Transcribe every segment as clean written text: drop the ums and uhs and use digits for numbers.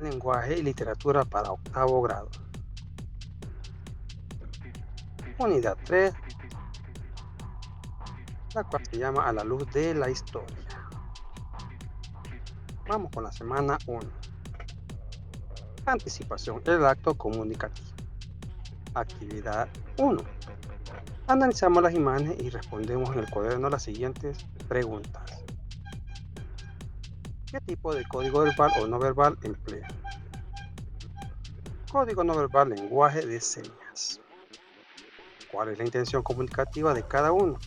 Lenguaje y literatura para octavo grado. Unidad 3, la cual se llama A la luz de la historia. Vamos con la semana 1. Anticipación, el acto comunicativo. Actividad 1. Analizamos las imágenes y respondemos en el cuaderno las siguientes preguntas. ¿Qué tipo de código verbal o no verbal emplea? Código no verbal, lenguaje de señas. ¿Cuál es la intención comunicativa de cada uno?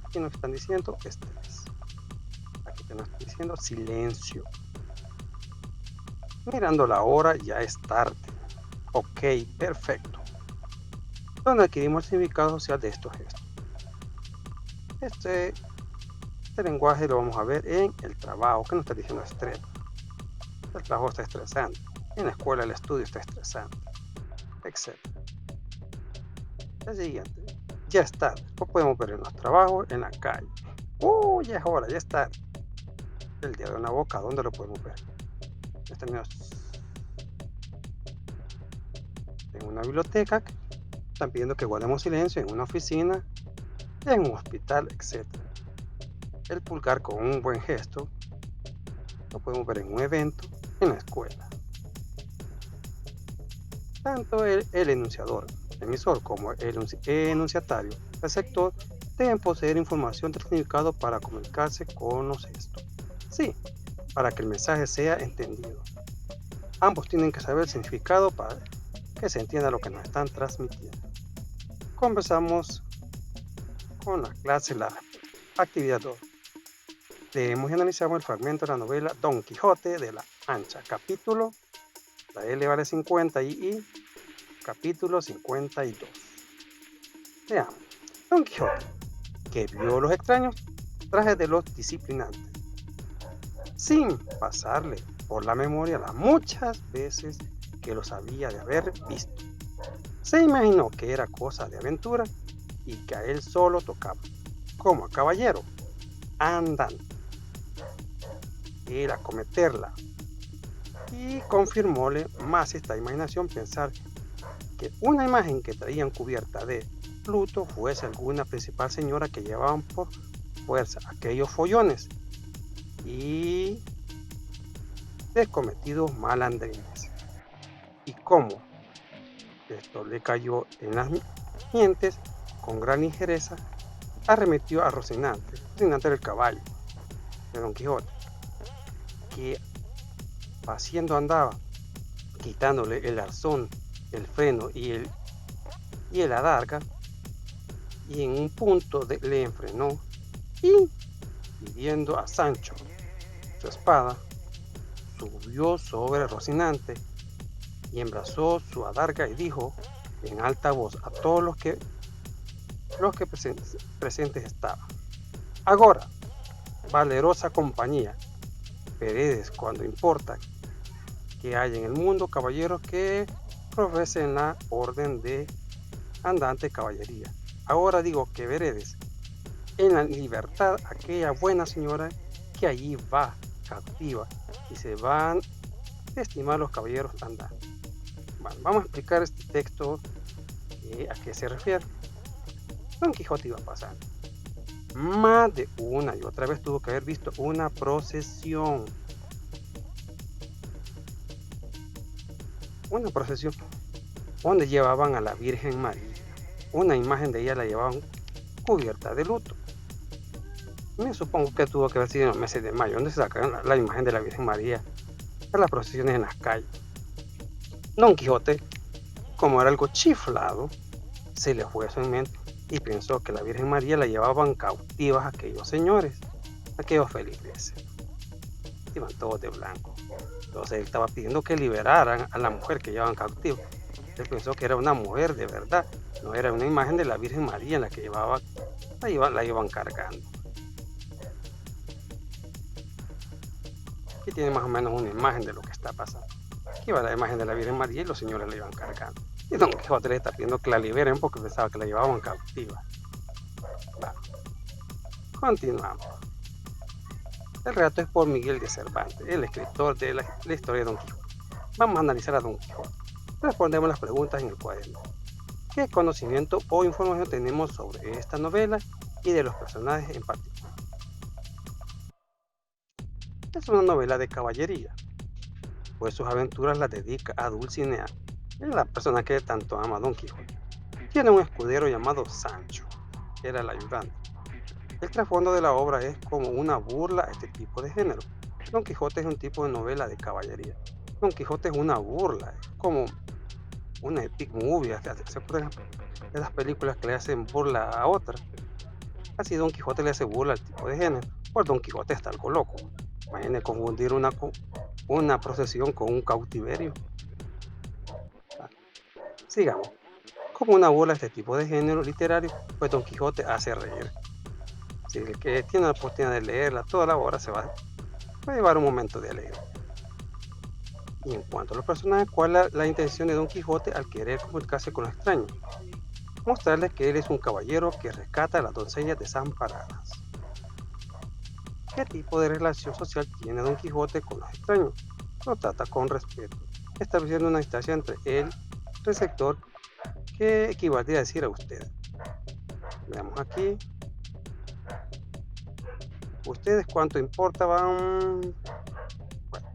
Aquí nos están diciendo estrés. Aquí te nos están diciendo silencio. Mirando la hora, ya es tarde. Ok, perfecto. ¿Dónde adquirimos el significado social de estos gestos? Este lenguaje lo vamos a ver en el trabajo, que nos está diciendo estrés. El trabajo está estresante. En la escuela el estudio está estresante, etc. El siguiente, ya es tarde. Lo podemos ver en los trabajos, en la calle. Ya es hora, ya es tarde. El día de una boca, ¿dónde lo podemos ver? En una biblioteca, están pidiendo que guardemos silencio, en una oficina, en un hospital, etc. El pulgar con un buen gesto lo podemos ver en un evento, en la escuela. Tanto el enunciador, emisor, como el enunciatario, receptor, deben poseer información del significado para comunicarse con los gestos. Sí, para que el mensaje sea entendido. Ambos tienen que saber el significado para que se entienda lo que nos están transmitiendo. Comenzamos con la clase, la actividad 2. Leemos y analizamos el fragmento de la novela Don Quijote de la Mancha, capítulo, la L vale 50 y I, capítulo 52. Veamos. Don Quijote, que vio los extraños trajes de los disciplinantes, sin pasarle por la memoria las muchas veces que los había de haber visto. Se imaginó que era cosa de aventura y que a él solo tocaba, como a caballero, andando, ir a cometerla. Y confirmóle más esta imaginación pensar que una imagen que traían cubierta de Pluto fuese alguna principal señora que llevaban por fuerza aquellos follones y descometidos malandrines. Y cómo esto le cayó en las mientes, con gran ligereza arremetió a Rocinante. Rocinante era el caballo de Don Quijote, que haciendo andaba, quitándole el arzón, el freno y el adarga, y en un punto le enfrenó y, pidiendo a Sancho su espada, subió sobre Rocinante y embrazó su adarga y dijo en alta voz a todos los que presentes estaban: Agora, valerosa compañía, veredes cuando importa que haya en el mundo caballeros que profesen la orden de andante caballería. Ahora digo que veredes en la libertad aquella buena señora que allí va cautiva y se van a estimar los caballeros andantes. Bueno, vamos a explicar este texto, a qué se refiere. Don Quijote iba pasando. Más de una y otra vez tuvo que haber visto una procesión. Una procesión donde llevaban a la Virgen María. Una imagen de ella la llevaban cubierta de luto. Me supongo que tuvo que haber sido en los meses de mayo, donde se sacaron la imagen de la Virgen María a las procesiones en las calles. Don Quijote, como era algo chiflado, se le fue eso en mente y pensó que la Virgen María la llevaban cautivas a aquellos señores, aquellos feligreses. Iban todos de blanco. Entonces él estaba pidiendo que liberaran a la mujer que llevaban cautiva. Él pensó que era una mujer de verdad, no era una imagen de la Virgen María en la que la iban cargando. Aquí tiene más o menos una imagen de lo que está pasando. Aquí va la imagen de la Virgen María y los señores la iban cargando. Y Don Quijote le está pidiendo que la liberen porque pensaba que la llevaban cautiva. Continuamos. El relato es por Miguel de Cervantes, el escritor de la historia de Don Quijote. Vamos a analizar a Don Quijote. Respondemos las preguntas en el cuaderno. ¿Qué conocimiento o información tenemos sobre esta novela y de los personajes en particular? Es una novela de caballería, pues sus aventuras las dedica a Dulcinea, la persona que tanto ama a Don Quijote. Tiene un escudero llamado Sancho, que era el ayudante. El trasfondo de la obra es como una burla a este tipo de género. Don Quijote es un tipo de novela de caballería. Don Quijote es una burla, es como una epic movie. ¿Se acuerdan de las películas que le hacen burla a otras? Así Don Quijote le hace burla al tipo de género, pues Don Quijote está algo loco. Imagínense confundir una procesión con un cautiverio. Ah, sigamos. Como una burla a este tipo de género literario, pues Don Quijote hace reír. Si el que tiene la oportunidad de leerla toda la obra va a llevar un momento de alegría. Y en cuanto a los personajes, ¿cuál es la intención de Don Quijote al querer comunicarse con los extraños? Mostrarles que él es un caballero que rescata a las doncellas desamparadas. ¿Qué tipo de relación social tiene Don Quijote con los extraños? Lo trata con respeto, estableciendo una distancia entre el receptor que equivaldría a decir a usted. Veamos aquí. Ustedes cuánto importa van. Bueno,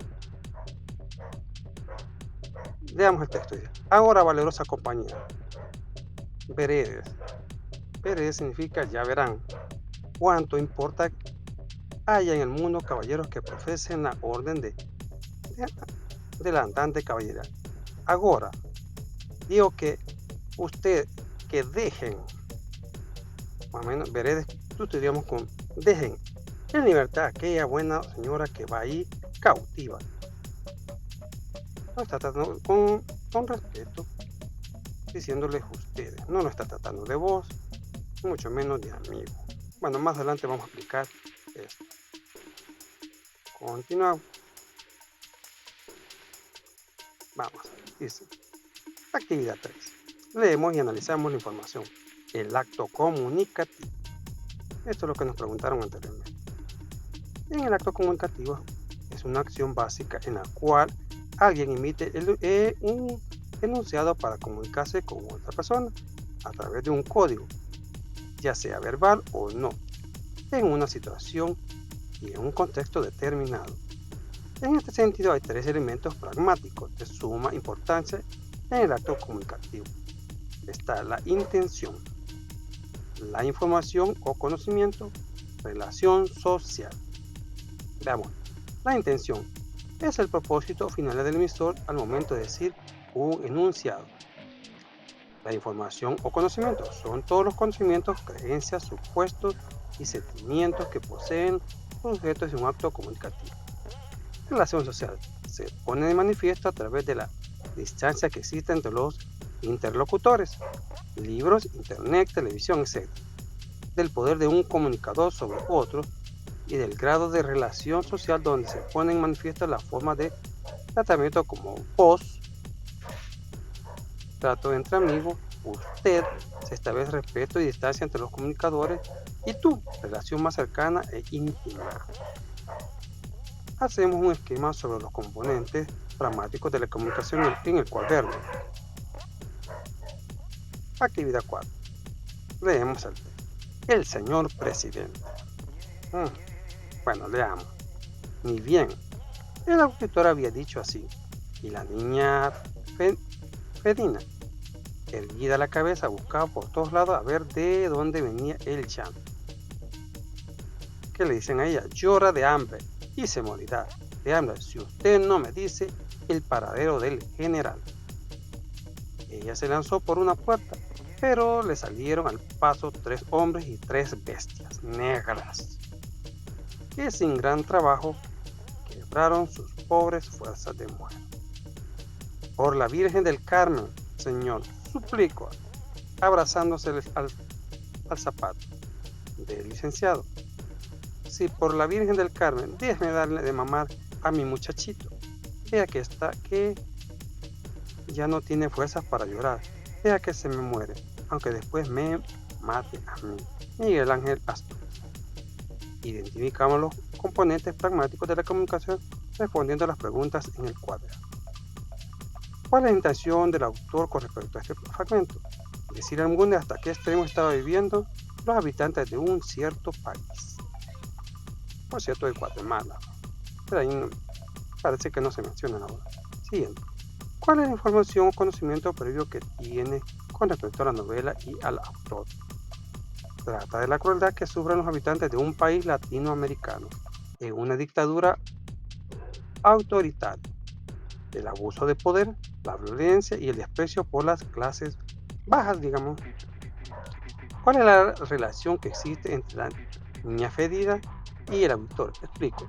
leamos el texto. Dice, ahora valerosa compañía. Veredes. Veredes significa ya verán. Cuánto importa haya en el mundo caballeros que profesen la orden de la andante caballería. Ahora, digo que usted que dejen, más o menos, veredes, estudiamos con dejen en libertad a aquella buena señora que va ahí cautiva. No está tratando con respeto, diciéndoles ustedes. No lo está tratando de vos, mucho menos de amigo. Bueno, más adelante vamos a explicar esto. Continuamos. Vamos, dice. Actividad 3. Leemos y analizamos la información. El acto comunicativo. Esto es lo que nos preguntaron anteriormente. En el acto comunicativo es una acción básica en la cual alguien emite un enunciado para comunicarse con otra persona a través de un código, ya sea verbal o no, en una situación y en un contexto determinado. En este sentido hay tres elementos pragmáticos de suma importancia en el acto comunicativo. Está la intención, la información o conocimiento, relación social. Veamos, la intención es el propósito final del emisor al momento de decir un enunciado. La información o conocimiento son todos los conocimientos, creencias, supuestos y sentimientos que poseen los sujetos de un acto comunicativo. Relación social se pone de manifiesto a través de la distancia que existe entre los interlocutores, libros, internet, televisión, etc., del poder de un comunicador sobre otro y del grado de relación social donde se pone en manifiesto la forma de tratamiento como vos, trato entre amigos, usted, se establece respeto y distancia entre los comunicadores y tú, relación más cercana e íntima. Hacemos un esquema sobre los componentes pragmáticos de la comunicación en el cuaderno. Actividad 4. Leemos el texto. El señor presidente. Bueno, leamos. Ni bien. El auditor había dicho así, y la niña Fedina, erguida la cabeza, buscaba por todos lados a ver de dónde venía el llanto. ¿Qué le dicen a ella? Llora de hambre y se morirá de hambre si usted no me dice el paradero del general. Ella se lanzó por una puerta, pero le salieron al paso 3 hombres y 3 bestias negras, que sin gran trabajo quebraron sus pobres fuerzas de muerte. Por la Virgen del Carmen, señor, suplico, abrazándose al zapato del licenciado. Si por la Virgen del Carmen, déjeme darle de mamar a mi muchachito. Vea que ya no tiene fuerzas para llorar. Vea que se me muere, aunque después me mate a mí. Miguel Ángel Asturias. Identificámoslo componentes pragmáticos de la comunicación respondiendo a las preguntas en el cuaderno. ¿Cuál es la intención del autor con respecto a este fragmento? Decir al mundo hasta qué extremo estaba viviendo los habitantes de un cierto país. Por cierto, de Guatemala. Pero ahí parece que no se menciona ahora. Siguiente. ¿Cuál es la información o conocimiento previo que tiene con respecto a la novela y al autor? Trata de la crueldad que sufren los habitantes de un país latinoamericano en una dictadura autoritaria, el abuso de poder, la violencia y el desprecio por las clases bajas, digamos. ¿Cuál es la relación que existe entre la niña fedida y el autor? Explico.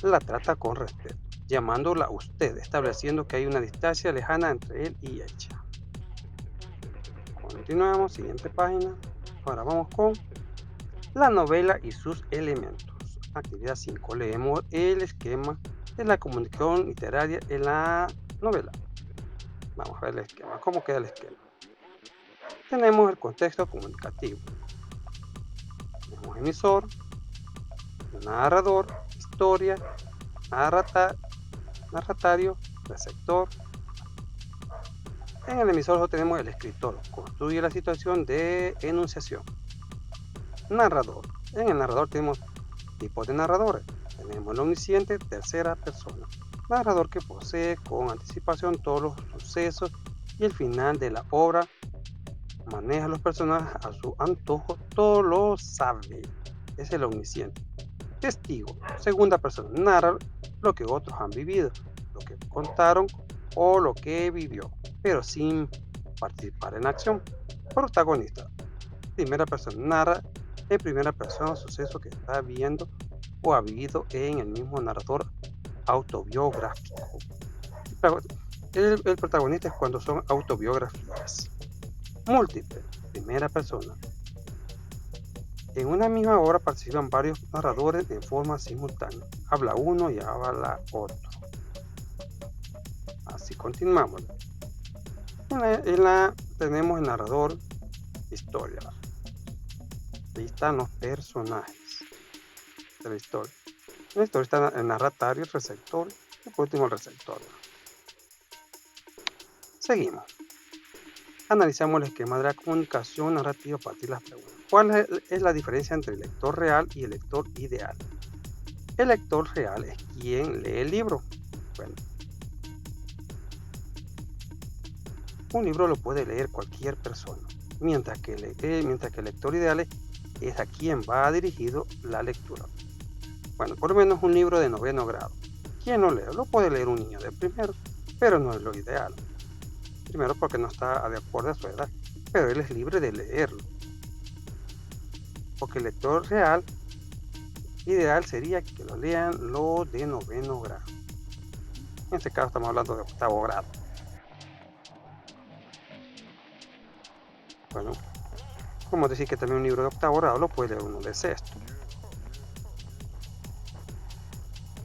La trata con respeto, llamándola usted, estableciendo que hay una distancia lejana entre él y ella. Continuamos, siguiente página. Ahora vamos con la novela y sus elementos. Actividad 5. Leemos el esquema de la comunicación literaria en la novela. Vamos a ver el esquema. ¿Cómo queda el esquema? Tenemos el contexto comunicativo. Tenemos emisor, narrador, historia, narratario, receptor. En el emisor solo tenemos el escritor. Construye la situación de enunciación. Narrador. En el narrador tenemos tipos de narradores. Tenemos el omnisciente, tercera persona. Narrador que posee con anticipación todos los sucesos y el final de la obra. Maneja a los personajes a su antojo, todo lo sabe. Es el omnisciente. Testigo, segunda persona. Narra lo que otros han vivido, lo que contaron o lo que vivió, pero sin participar en la acción. Protagonista, primera persona. Narra en primera persona el suceso que está viendo o ha vivido en el mismo narrador autobiográfico. El protagonista es cuando son autobiografías. Múltiple, primera persona. En una misma obra participan varios narradores en forma simultánea. Habla uno y habla otro. Así continuamos. Tenemos el narrador, historia. Ahí están los personajes de la historia. En la historia está el narratario, el receptor y por último el receptor. Seguimos. Analizamos el esquema de la comunicación narrativa a partir de las preguntas. ¿Cuál es la diferencia entre el lector real y el lector ideal? El lector real es quien lee el libro. Bueno, un libro lo puede leer cualquier persona, mientras que el lector ideal es a quien va dirigido la lectura. Bueno, por lo menos un libro de noveno grado. ¿Quién lo lee? Lo puede leer un niño de primero, pero no es lo ideal. Primero porque no está de acuerdo a su edad, pero él es libre de leerlo. Porque el lector real ideal sería que lo lean los de noveno grado. En este caso estamos hablando de octavo grado. Bueno, como decir que también un libro de octavo grado lo puede leer uno de sexto.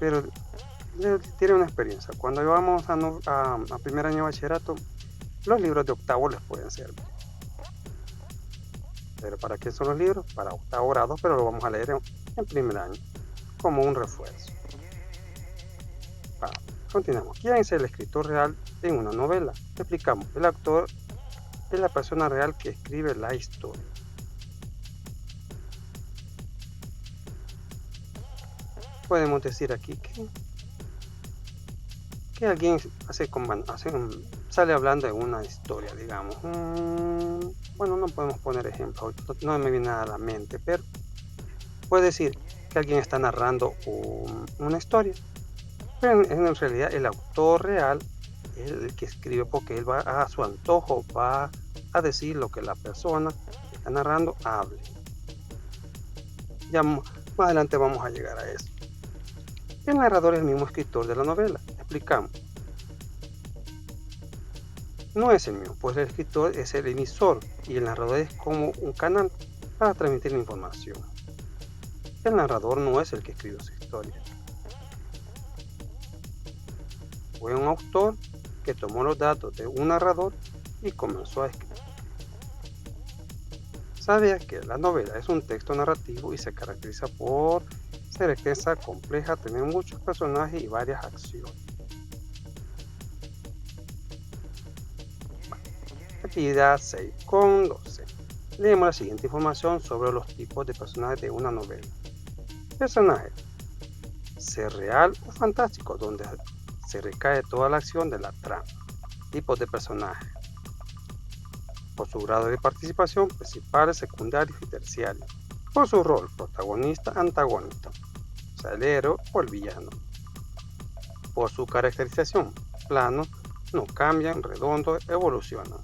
Pero tiene una experiencia. Cuando vamos a primer año de bachillerato, los libros de octavo les pueden servir. ¿Pero para qué son los libros? Para octavo grado, pero lo vamos a leer en primer año, como un refuerzo. Continuamos. ¿Quién es el escritor real en una novela? Explicamos. El autor es la persona real que escribe la historia. Podemos decir aquí que alguien sale hablando de una historia, digamos. Bueno, no podemos poner ejemplos, no me viene nada a la mente, pero puede decir que alguien está narrando una historia. Pero en realidad el autor real es el que escribe porque él va a su antojo, va a decir lo que la persona que está narrando hable. Ya más adelante vamos a llegar a eso. El narrador es el mismo escritor de la novela. Explicamos. No es el mismo, pues el escritor es el emisor y el narrador es como un canal para transmitir la información. El narrador no es el que escribió su historia. Fue un autor que tomó los datos de un narrador y comenzó a escribir. ¿Sabías que la novela es un texto narrativo y se caracteriza por Ser extensa, compleja, tener muchos personajes y varias acciones. Actividad 6,12. Leemos la siguiente información sobre los tipos de personajes de una novela. Personaje: ser real o fantástico, donde se recae toda la acción de la trama. Tipos de personajes: por su grado de participación, principales, secundarios y terciarios. Por su rol, protagonista, antagónico, o sea, el héroe o el villano. Por su caracterización, plano, no cambian, redondo, evolucionan.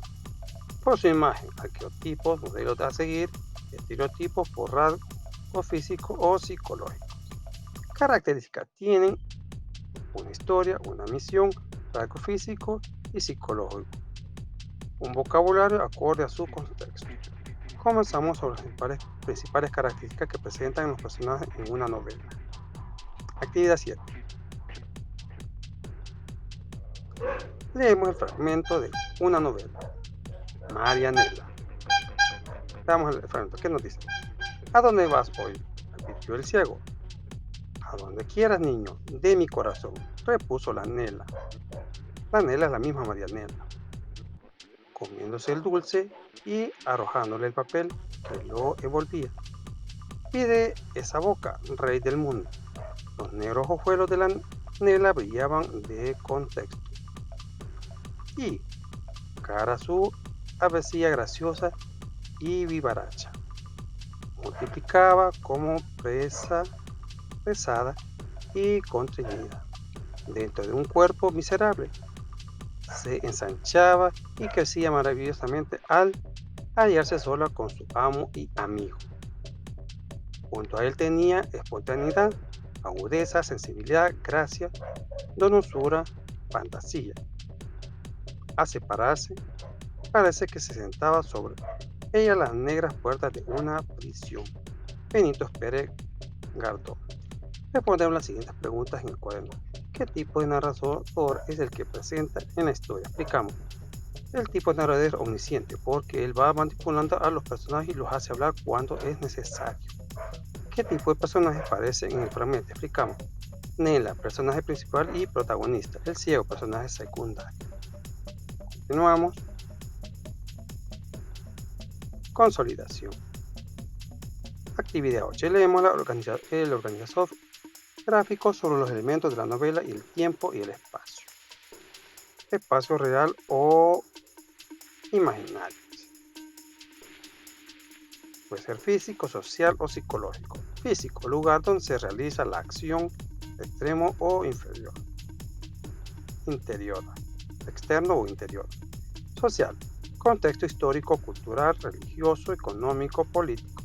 Por su imagen, arqueotipos, modelos a seguir, estereotipos por rasgos físicos o psicológicos. Características: tienen una historia, una misión, rasgo físico y psicológico. Un vocabulario acorde a su contexto. Comenzamos sobre las principales características que presentan los personajes en una novela. Actividad 7. Leemos el fragmento de una novela. Marianela. Veamos el fragmento. ¿Qué nos dice? ¿A dónde vas hoy?, repitió el ciego. A donde quieras, niño, de mi corazón, repuso la Nela. La Nela es la misma Marianela, comiéndose el dulce y arrojándole el papel que lo envolvía. Pide esa boca, rey del mundo. Los negros ojuelos de la Nela brillaban de contexto. Y cara su avecilla graciosa y vivaracha. Multiplicaba como presa pesada y contrañida. Dentro de un cuerpo miserable, se ensanchaba y crecía maravillosamente al hallarse sola con su amo y amigo. Junto a él tenía espontaneidad, agudeza, sensibilidad, gracia, donosura, fantasía. Al separarse, parece que se sentaba sobre ella las negras puertas de una prisión. Benito Pérez Gardón. Respondemos las siguientes preguntas en el cuaderno. ¿Qué tipo de narrador es el que presenta en la historia? Explicamos. El tipo de narrador es omnisciente porque él va manipulando a los personajes y los hace hablar cuando es necesario. ¿Qué tipo de personajes aparecen en el fragmento? Explicamos. Nela, personaje principal y protagonista. El ciego, personaje secundario. Continuamos. Consolidación. Actividad 8. Leemos el organizador gráfico sobre los elementos de la novela y el tiempo y el espacio. Espacio real o imaginario. Puede ser físico, social o psicológico. Físico, lugar donde se realiza la acción, extremo o inferior. Interior, externo o interior. Social, contexto histórico, cultural, religioso, económico, político,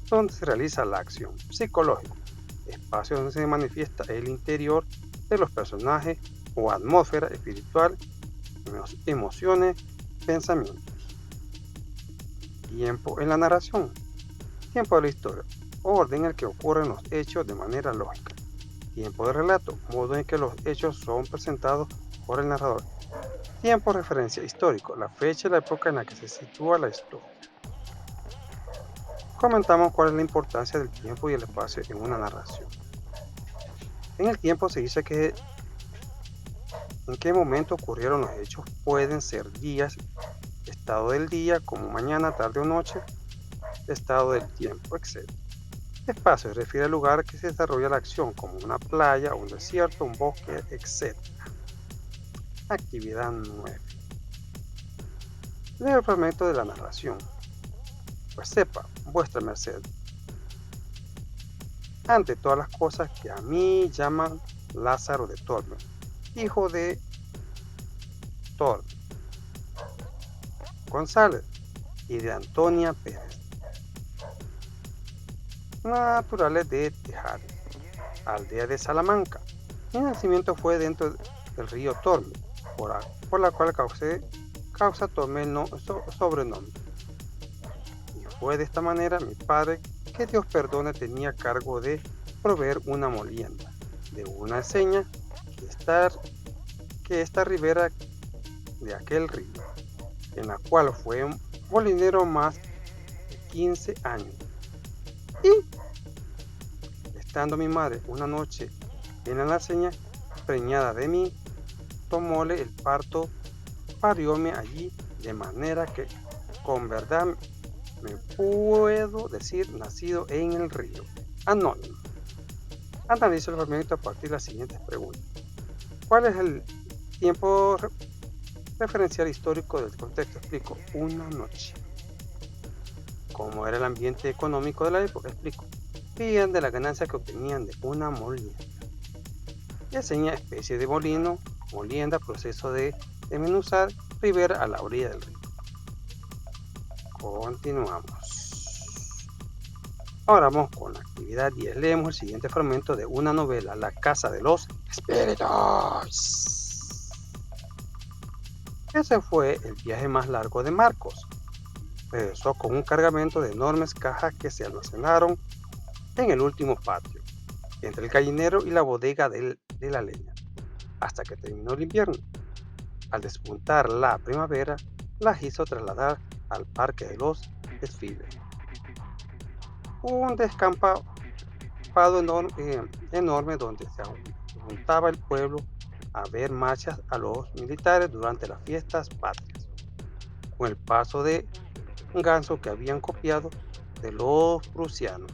donde se realiza la acción. Psicológico, espacio donde se manifiesta el interior de los personajes o atmósfera espiritual, emociones, pensamientos. Tiempo en la narración. Tiempo de la historia, orden en el que ocurren los hechos de manera lógica. Tiempo de relato, modo en que los hechos son presentados por el narrador. Tiempo de referencia histórico, la fecha y la época en la que se sitúa la historia. Comentamos cuál es la importancia del tiempo y el espacio en una narración. En el tiempo se dice que en qué momento ocurrieron los hechos. Pueden ser días, estado del día como mañana, tarde o noche, estado del tiempo, etc. Espacio se refiere al lugar que se desarrolla la acción, como una playa, un desierto, un bosque, etc. Actividad 9. Lea el fragmento de la narración. Pues sepa, vuestra merced, ante todas las cosas, que a mí llaman Lázaro de Torme, hijo de Torme González y de Antonia Pérez, naturales de Tejada, aldea de Salamanca. Mi nacimiento fue dentro del río Torme, por la cual causa Torme el sobrenombre. Y fue de esta manera mi padre, que Dios perdone, tenía cargo de proveer una molienda de una seña que esta ribera de aquel río, en la cual fue un molinero más de 15 años. Y estando mi madre una noche en la alacena, preñada de mí, tomóle el parto, parióme allí, de manera que con verdad me puedo decir nacido en el río. Anónimo. Analizo el fragmento a partir de las siguientes preguntas. ¿Cuál es el tiempo referencial histórico del contexto? Explico. Una noche. ¿Cómo era el ambiente económico de la época? Explico. Vivían de la ganancia que obtenían de una molienda. Y enseña especie de molino, molienda, proceso de desmenuzar, ribera a la orilla del río. Continuamos. Ahora vamos con la actividad 10. Leemos el siguiente fragmento de una novela, La Casa de los Espíritus. Ese fue el viaje más largo de Marcos. Regresó con un cargamento de enormes cajas que se almacenaron en el último patio, entre el gallinero y la bodega de la leña, hasta que terminó el invierno. Al despuntar la primavera, las hizo trasladar al Parque de los Desfiles, un descampado enorme donde se juntaba el pueblo a ver marchas a los militares durante las fiestas patrias, con el paso de un ganso que habían copiado de los prusianos.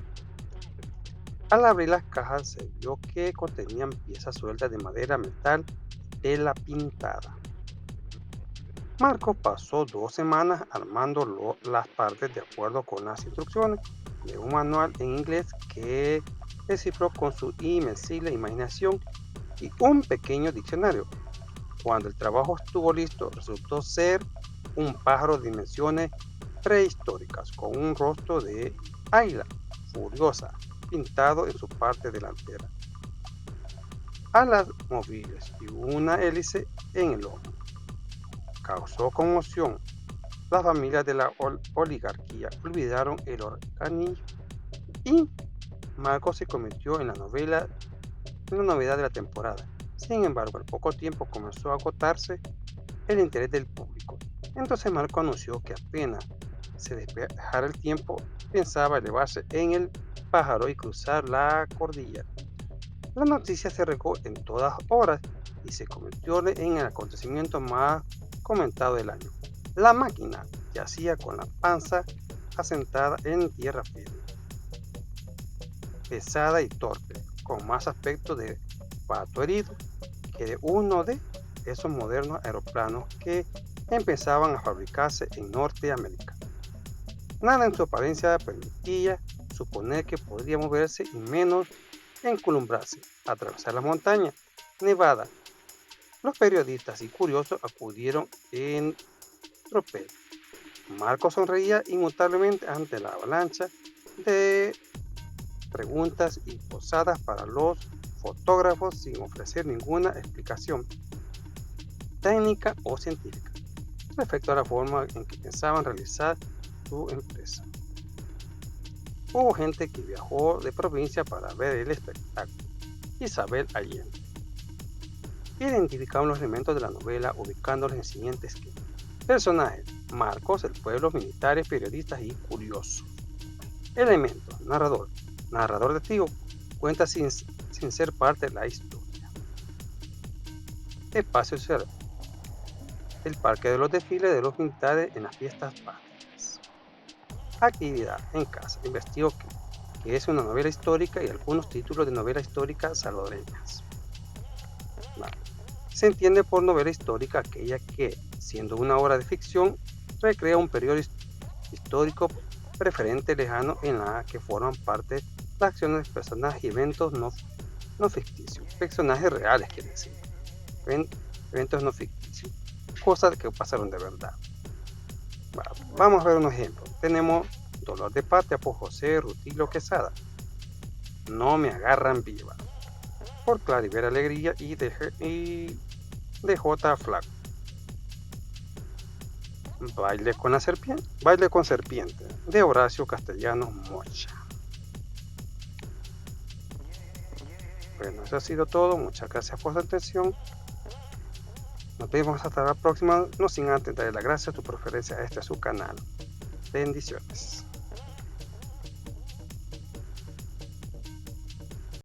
Al abrir las cajas se vio que contenían piezas sueltas de madera, metal, tela pintada. Marcos pasó 2 semanas armando las partes de acuerdo con las instrucciones de un manual en inglés que descifró con su invencible imaginación y un pequeño diccionario. Cuando el trabajo estuvo listo, resultó ser un pájaro de dimensiones prehistóricas con un rostro de águila furiosa pintado en su parte delantera, alas movibles y una hélice en el lomo. Causó conmoción. Las familias de la oligarquía olvidaron el organismo y Marcos se convirtió en la novedad de la temporada. Sin embargo, al poco tiempo comenzó a agotarse el interés del público. Entonces Marcos anunció que apenas se despejara el tiempo, pensaba elevarse en el pájaro y cruzar la cordillera. La noticia se regó en todas horas y se convirtió en el acontecimiento más comentado del año. La máquina yacía con la panza asentada en tierra firme, pesada y torpe, con más aspecto de pato herido que de uno de esos modernos aeroplanos que empezaban a fabricarse en Norteamérica. Nada en su apariencia permitía suponer que podría moverse y menos encolumbrarse, atravesar la montaña nevada. Los periodistas y curiosos acudieron en tropel. Marcos sonreía inmutablemente ante la avalancha de preguntas y posadas para los fotógrafos sin ofrecer ninguna explicación técnica o científica respecto a la forma en que pensaban realizar su empresa. Hubo gente que viajó de provincia para ver el espectáculo. Isabel Allende. Identificaron los elementos de la novela ubicándolos en el siguiente esquema. Personajes: Marcos, el pueblo, militares, periodistas y curiosos. Elementos: narrador. Narrador testigo, cuenta sin ser parte de la historia. Espacio cero. El parque de los desfiles de los militares en las fiestas patrias. Actividad en casa. Investigo que es una novela histórica y algunos títulos de novela histórica salvadoreñas. Vale. Se entiende por novela histórica aquella que, siendo una obra de ficción, recrea un periodo histórico preferente lejano en la que forman parte las acciones de personajes y eventos no ficticios. Personajes reales, quiere decir. Eventos no ficticios. Cosas que pasaron de verdad. Bueno, vamos a ver un ejemplo. Tenemos Dolor de Patria por José Rutilio Quesada. No me agarran viva por Claribel Alegría y de J. Flaco. Baile con serpiente de Horacio Castellanos Mocha. Bueno, eso ha sido todo. Muchas gracias por su atención. Nos vemos hasta la próxima, no sin antes darle las gracias a tu preferencia a este su canal. Bendiciones.